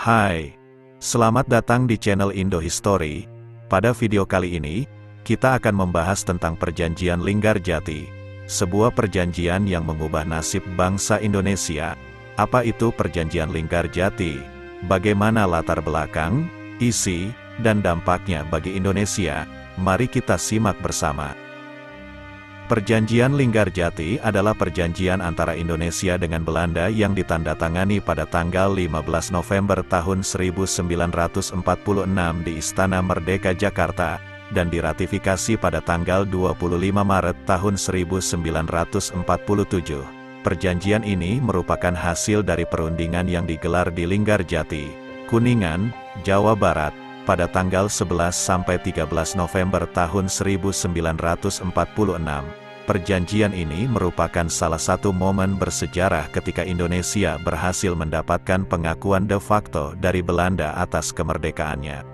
Hai, selamat datang di channel Indo History. Pada video kali ini, kita akan membahas tentang Perjanjian Linggarjati, sebuah perjanjian yang mengubah nasib bangsa Indonesia. Apa itu Perjanjian Linggarjati? Bagaimana latar belakang, isi, dan dampaknya bagi Indonesia? Mari kita simak bersama. Perjanjian Linggarjati adalah perjanjian antara Indonesia dengan Belanda yang ditandatangani pada tanggal 15 November tahun 1946 di Istana Merdeka Jakarta, dan diratifikasi pada tanggal 25 Maret tahun 1947. Perjanjian ini merupakan hasil dari perundingan yang digelar di Linggarjati, Kuningan, Jawa Barat, pada tanggal 11–13 November tahun 1946. Perjanjian ini merupakan salah satu momen bersejarah ketika Indonesia berhasil mendapatkan pengakuan de facto dari Belanda atas kemerdekaannya.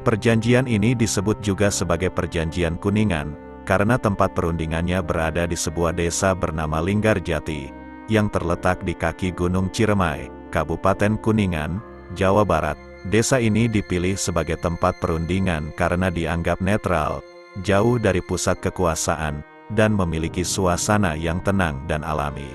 Perjanjian ini disebut juga sebagai Perjanjian Kuningan, karena tempat perundingannya berada di sebuah desa bernama Linggarjati, yang terletak di kaki Gunung Ciremai, Kabupaten Kuningan, Jawa Barat. Desa ini dipilih sebagai tempat perundingan karena dianggap netral, jauh dari pusat kekuasaan, dan memiliki suasana yang tenang dan alami.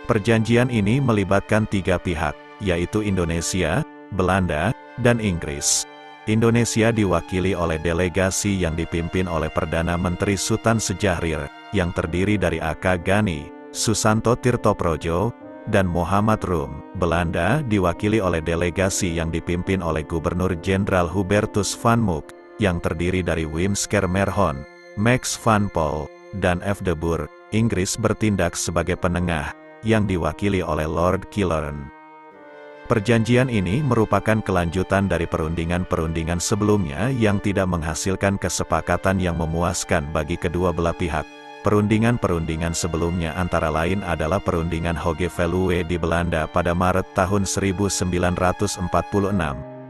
Perjanjian ini melibatkan tiga pihak, yaitu Indonesia, Belanda, dan Inggris. Indonesia diwakili oleh delegasi yang dipimpin oleh Perdana Menteri Sutan Sejahrir, yang terdiri dari A.K. Ghani, Susanto Tirtoprojo, dan Muhammad Rum. Belanda diwakili oleh delegasi yang dipimpin oleh Gubernur Jenderal Hubertus van Mook, yang terdiri dari Wim Schermerhorn, Max van Pol, dan F. de Boer. Inggris bertindak sebagai penengah, yang diwakili oleh Lord Killorn. Perjanjian ini merupakan kelanjutan dari perundingan-perundingan sebelumnya yang tidak menghasilkan kesepakatan yang memuaskan bagi kedua belah pihak. Perundingan-perundingan sebelumnya antara lain adalah Perundingan Hoge Veluwe di Belanda pada Maret tahun 1946,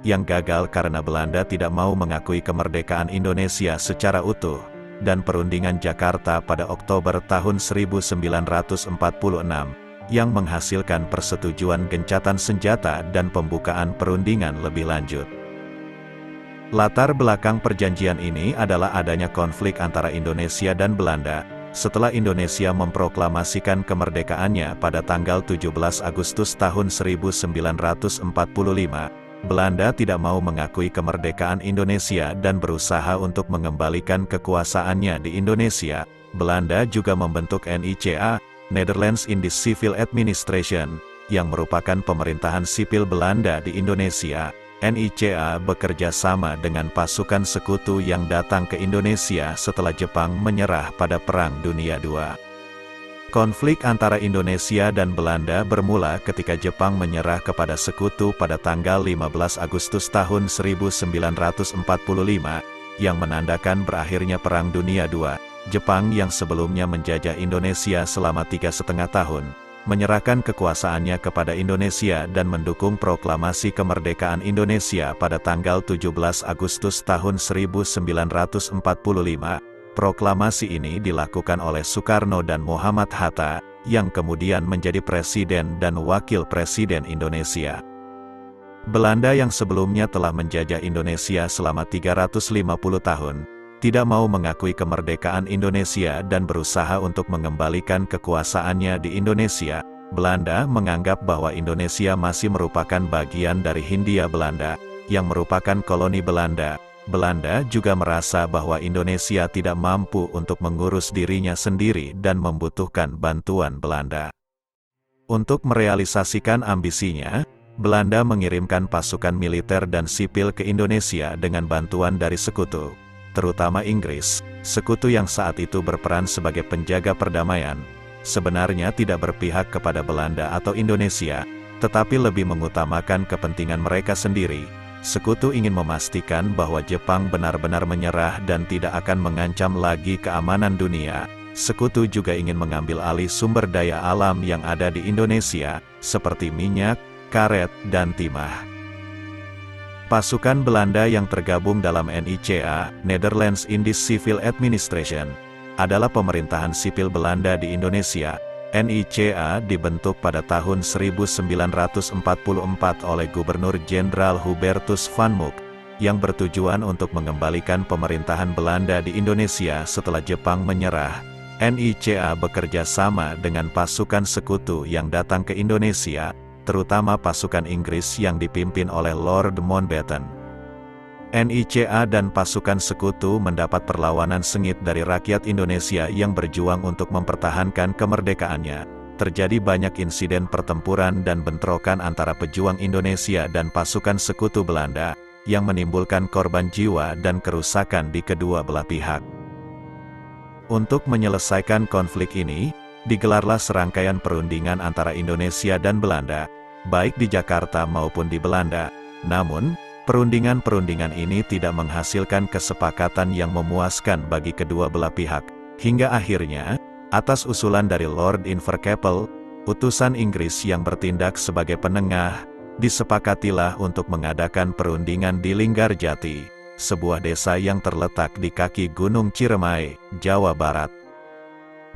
yang gagal karena Belanda tidak mau mengakui kemerdekaan Indonesia secara utuh, dan Perundingan Jakarta pada Oktober tahun 1946, yang menghasilkan persetujuan gencatan senjata dan pembukaan perundingan lebih lanjut. Latar belakang perjanjian ini adalah adanya konflik antara Indonesia dan Belanda. Setelah Indonesia memproklamasikan kemerdekaannya pada tanggal 17 Agustus tahun 1945, Belanda tidak mau mengakui kemerdekaan Indonesia dan berusaha untuk mengembalikan kekuasaannya di Indonesia. Belanda juga membentuk NICA, Netherlands Indies Civil Administration, yang merupakan pemerintahan sipil Belanda di Indonesia. NICA bekerja sama dengan pasukan sekutu yang datang ke Indonesia setelah Jepang menyerah pada Perang Dunia II. Konflik antara Indonesia dan Belanda bermula ketika Jepang menyerah kepada sekutu pada tanggal 15 Agustus tahun 1945, yang menandakan berakhirnya Perang Dunia II. Jepang yang sebelumnya menjajah Indonesia selama 3,5 tahun, menyerahkan kekuasaannya kepada Indonesia dan mendukung proklamasi kemerdekaan Indonesia pada tanggal 17 Agustus tahun 1945. Proklamasi ini dilakukan oleh Soekarno dan Muhammad Hatta, yang kemudian menjadi Presiden dan Wakil Presiden Indonesia. Belanda yang sebelumnya telah menjajah Indonesia selama 350 tahun, tidak mau mengakui kemerdekaan Indonesia dan berusaha untuk mengembalikan kekuasaannya di Indonesia. Belanda menganggap bahwa Indonesia masih merupakan bagian dari Hindia Belanda, yang merupakan koloni Belanda. Belanda juga merasa bahwa Indonesia tidak mampu untuk mengurus dirinya sendiri dan membutuhkan bantuan Belanda. Untuk merealisasikan ambisinya, Belanda mengirimkan pasukan militer dan sipil ke Indonesia dengan bantuan dari sekutu, terutama Inggris. Sekutu yang saat itu berperan sebagai penjaga perdamaian, sebenarnya tidak berpihak kepada Belanda atau Indonesia, tetapi lebih mengutamakan kepentingan mereka sendiri. Sekutu ingin memastikan bahwa Jepang benar-benar menyerah dan tidak akan mengancam lagi keamanan dunia. Sekutu juga ingin mengambil alih sumber daya alam yang ada di Indonesia, seperti minyak, karet, dan timah. Pasukan Belanda yang tergabung dalam NICA, Netherlands Indies Civil Administration, adalah pemerintahan sipil Belanda di Indonesia. NICA dibentuk pada tahun 1944 oleh Gubernur Jenderal Hubertus van Mook, yang bertujuan untuk mengembalikan pemerintahan Belanda di Indonesia setelah Jepang menyerah. NICA bekerja sama dengan pasukan sekutu yang datang ke Indonesia, terutama pasukan Inggris yang dipimpin oleh Lord Mountbatten. NICA dan pasukan sekutu mendapat perlawanan sengit dari rakyat Indonesia yang berjuang untuk mempertahankan kemerdekaannya. Terjadi banyak insiden pertempuran dan bentrokan antara pejuang Indonesia dan pasukan sekutu Belanda, yang menimbulkan korban jiwa dan kerusakan di kedua belah pihak. Untuk menyelesaikan konflik ini, digelarlah serangkaian perundingan antara Indonesia dan Belanda, baik di Jakarta maupun di Belanda. Namun, perundingan-perundingan ini tidak menghasilkan kesepakatan yang memuaskan bagi kedua belah pihak, hingga akhirnya, atas usulan dari Lord Inverkeppel, utusan Inggris yang bertindak sebagai penengah, disepakatilah untuk mengadakan perundingan di Linggarjati, sebuah desa yang terletak di kaki Gunung Ciremai, Jawa Barat.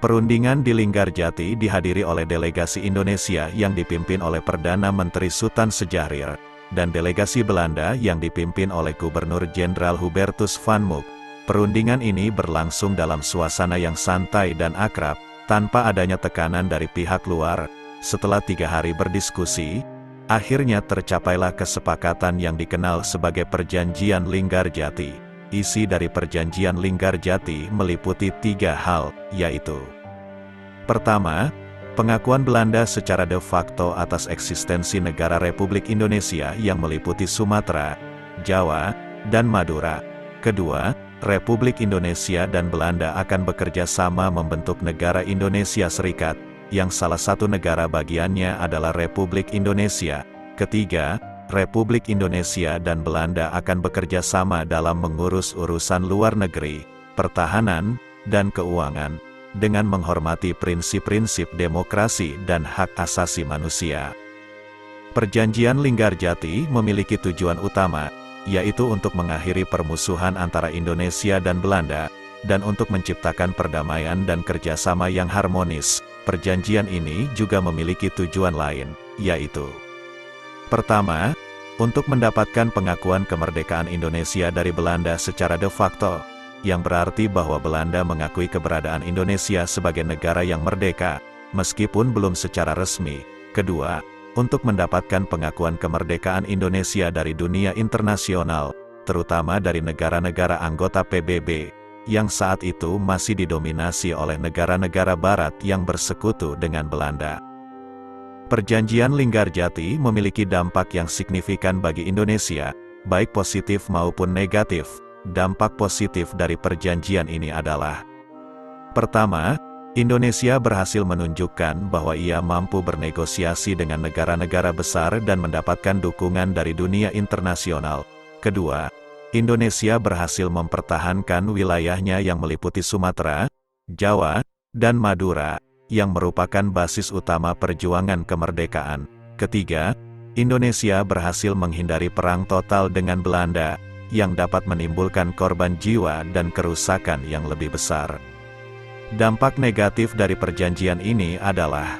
Perundingan di Linggarjati dihadiri oleh delegasi Indonesia yang dipimpin oleh Perdana Menteri Sutan Sjahrir, dan delegasi Belanda yang dipimpin oleh Gubernur Jenderal Hubertus van Mook. Perundingan ini berlangsung dalam suasana yang santai dan akrab, tanpa adanya tekanan dari pihak luar. Setelah 3 hari berdiskusi, akhirnya tercapailah kesepakatan yang dikenal sebagai Perjanjian Linggarjati. Isi dari Perjanjian Linggarjati meliputi 3 hal, yaitu: pertama, pengakuan Belanda secara de facto atas eksistensi negara Republik Indonesia yang meliputi Sumatera, Jawa, dan Madura. Kedua, Republik Indonesia dan Belanda akan bekerja sama membentuk negara Indonesia Serikat, yang salah satu negara bagiannya adalah Republik Indonesia. Ketiga, Republik Indonesia dan Belanda akan bekerja sama dalam mengurus urusan luar negeri, pertahanan, dan keuangan, dengan menghormati prinsip-prinsip demokrasi dan hak asasi manusia. Perjanjian Linggarjati memiliki tujuan utama, yaitu untuk mengakhiri permusuhan antara Indonesia dan Belanda, dan untuk menciptakan perdamaian dan kerjasama yang harmonis. Perjanjian ini juga memiliki tujuan lain, yaitu: pertama, untuk mendapatkan pengakuan kemerdekaan Indonesia dari Belanda secara de facto, yang berarti bahwa Belanda mengakui keberadaan Indonesia sebagai negara yang merdeka, meskipun belum secara resmi. Kedua, untuk mendapatkan pengakuan kemerdekaan Indonesia dari dunia internasional, terutama dari negara-negara anggota PBB, yang saat itu masih didominasi oleh negara-negara barat yang bersekutu dengan Belanda. Perjanjian Linggarjati memiliki dampak yang signifikan bagi Indonesia, baik positif maupun negatif. Dampak positif dari perjanjian ini adalah: pertama, Indonesia berhasil menunjukkan bahwa ia mampu bernegosiasi dengan negara-negara besar dan mendapatkan dukungan dari dunia internasional. Kedua, Indonesia berhasil mempertahankan wilayahnya yang meliputi Sumatera, Jawa, dan Madura, yang merupakan basis utama perjuangan kemerdekaan. Ketiga, Indonesia berhasil menghindari perang total dengan Belanda, yang dapat menimbulkan korban jiwa dan kerusakan yang lebih besar. Dampak negatif dari perjanjian ini adalah: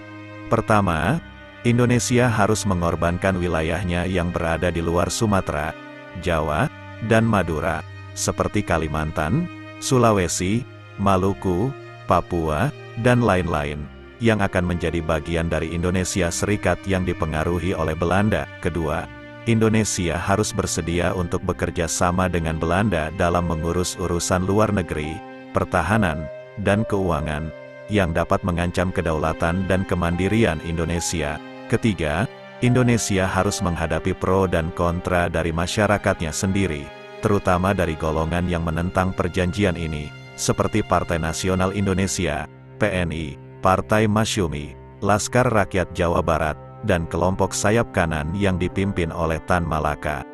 pertama, Indonesia harus mengorbankan wilayahnya yang berada di luar Sumatera, Jawa, dan Madura, seperti Kalimantan, Sulawesi, Maluku, Papua, dan lain-lain, yang akan menjadi bagian dari Indonesia Serikat yang dipengaruhi oleh Belanda. Kedua, Indonesia harus bersedia untuk bekerja sama dengan Belanda dalam mengurus urusan luar negeri, pertahanan, dan keuangan, yang dapat mengancam kedaulatan dan kemandirian Indonesia. Ketiga, Indonesia harus menghadapi pro dan kontra dari masyarakatnya sendiri, terutama dari golongan yang menentang perjanjian ini, seperti Partai Nasional Indonesia, PNI, Partai Masyumi, Laskar Rakyat Jawa Barat, dan kelompok sayap kanan yang dipimpin oleh Tan Malaka.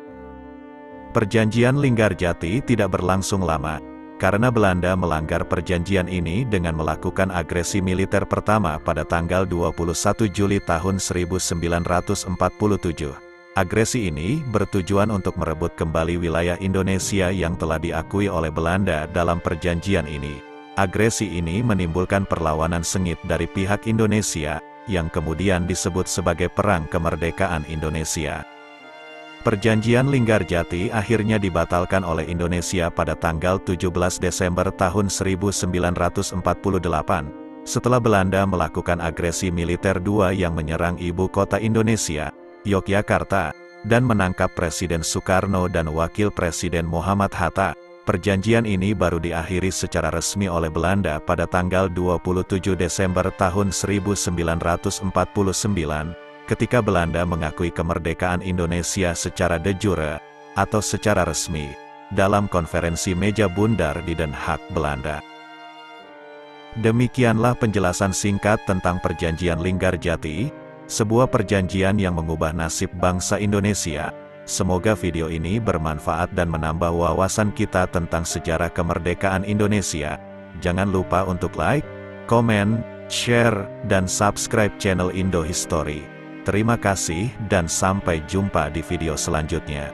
Perjanjian Linggarjati tidak berlangsung lama, karena Belanda melanggar perjanjian ini dengan melakukan agresi militer pertama pada tanggal 21 Juli tahun 1947. Agresi ini bertujuan untuk merebut kembali wilayah Indonesia yang telah diakui oleh Belanda dalam perjanjian ini. Agresi ini menimbulkan perlawanan sengit dari pihak Indonesia, yang kemudian disebut sebagai Perang Kemerdekaan Indonesia. Perjanjian Linggarjati akhirnya dibatalkan oleh Indonesia pada tanggal 17 Desember tahun 1948, setelah Belanda melakukan agresi militer II yang menyerang ibu kota Indonesia, Yogyakarta, dan menangkap Presiden Soekarno dan Wakil Presiden Muhammad Hatta. Perjanjian ini baru diakhiri secara resmi oleh Belanda pada tanggal 27 Desember tahun 1949, ketika Belanda mengakui kemerdekaan Indonesia secara de jure, atau secara resmi, dalam konferensi meja bundar di Den Haag, Belanda. Demikianlah penjelasan singkat tentang Perjanjian Linggarjati, sebuah perjanjian yang mengubah nasib bangsa Indonesia. Semoga video ini bermanfaat dan menambah wawasan kita tentang sejarah kemerdekaan Indonesia. Jangan lupa untuk like, komen, share, dan subscribe channel Indo History. Terima kasih dan sampai jumpa di video selanjutnya.